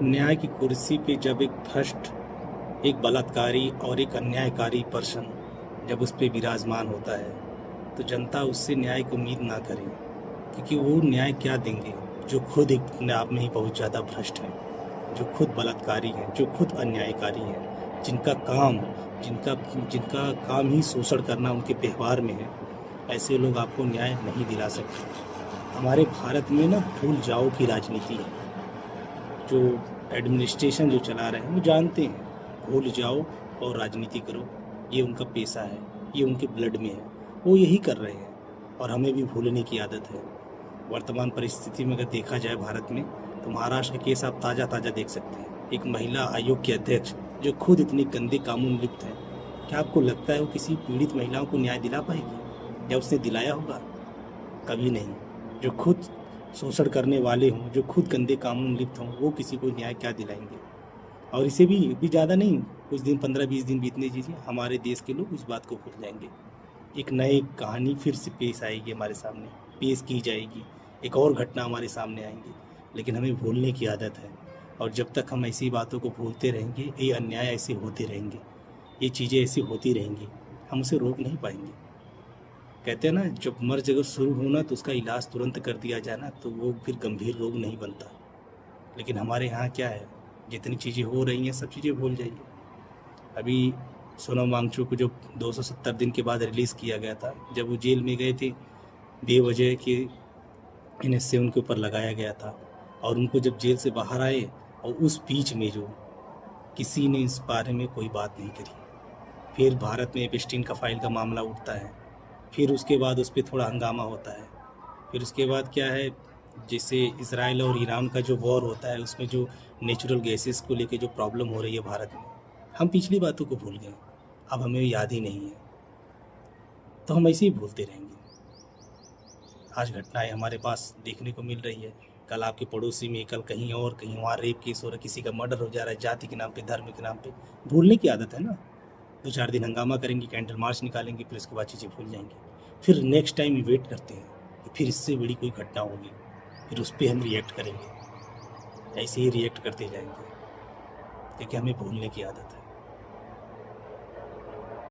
न्याय की कुर्सी पे जब एक भ्रष्ट, एक बलात्कारी और एक अन्यायकारी पर्सन जब उस पे विराजमान होता है, तो जनता उससे न्याय की उम्मीद ना करे, क्योंकि वो न्याय क्या देंगे जो खुद एक अपने आप में ही बहुत ज़्यादा भ्रष्ट हैं, जो खुद बलात्कारी हैं, जो खुद अन्यायकारी हैं, जिनका जिनका काम ही शोषण करना उनके व्यवहार में है। ऐसे लोग आपको न्याय नहीं दिला सकते। हमारे भारत में ना भूल जाओ की राजनीति है। जो एडमिनिस्ट्रेशन जो चला रहे हैं वो जानते हैं, भूल जाओ और राजनीति करो, ये उनका पेशा है, ये उनके ब्लड में है, वो यही कर रहे हैं और हमें भी भूलने की आदत है। वर्तमान परिस्थिति में अगर देखा जाए भारत में, तो महाराष्ट्र का केस आप ताज़ा ताज़ा देख सकते हैं। एक महिला आयोग के अध्यक्ष जो खुद इतने गंदे कामों में लिप्त है, क्या आपको लगता है वो किसी पीड़ित महिलाओं को न्याय दिला पाएगी या उसने दिलाया होगा? कभी नहीं। जो खुद शोषण करने वाले हों, जो खुद गंदे कामों में लिप्त हों, वो किसी को न्याय क्या दिलाएंगे? और इसे भी ज़्यादा नहीं, कुछ दिन 15-20 दिन बीतने दीजिए, हमारे देश के लोग उस बात को भूल जाएंगे। एक नई कहानी फिर से पेश आएगी हमारे सामने, पेश की जाएगी, एक और घटना हमारे सामने आएंगी, लेकिन हमें भूलने की आदत है। और जब तक हम ऐसी बातों को भूलते रहेंगे, ये अन्याय ऐसे होते रहेंगे, ये चीज़ें ऐसी होती रहेंगी, हम उसे रोक नहीं पाएंगे। कहते हैं ना, जब मर्ज अगर शुरू होना तो उसका इलाज तुरंत कर दिया जाए ना, तो वो फिर गंभीर रोग नहीं बनता। लेकिन हमारे यहाँ क्या है, जितनी चीज़ें हो रही हैं सब चीज़ें भूल जाइए। अभी सोनम वांगचुक को जो 270 दिन के बाद रिलीज़ किया गया था, जब वो जेल में गए थे, बेवजह के NSA उनके ऊपर लगाया गया था, और उनको जब जेल से बाहर आए और उस बीच में जो किसी ने इस बारे में कोई बात नहीं करी। फिर भारत में एपस्टीन का फाइल का मामला उठता है, फिर उसके बाद उस पर थोड़ा हंगामा होता है। फिर उसके बाद क्या है, जैसे इजराइल और ईरान का जो वॉर होता है, उसमें जो नेचुरल गैसेस को लेके जो प्रॉब्लम हो रही है भारत में, हम पिछली बातों को भूल गए, अब हमें याद ही नहीं है, तो हम ऐसे ही भूलते रहेंगे। आज घटनाएं हमारे पास देखने को मिल रही है, कल आपके पड़ोसी में, कल कहीं और, कहीं वहाँ रेप केस हो रहा है, किसी का मर्डर हो जा रहा है, जाति के नाम पे, धर्म के नाम पे। भूलने की आदत है ना। 2-4 दिन हंगामा करेंगे, कैंडल मार्च निकालेंगे, फिर उसके बाद चीज़ें भूल जाएंगे। फिर नेक्स्ट टाइम वेट करते हैं कि फिर इससे बड़ी कोई घटना होगी, फिर उस पर हम रिएक्ट करेंगे। ऐसे ही रिएक्ट करते जाएंगे, क्योंकि हमें भूलने की आदत है।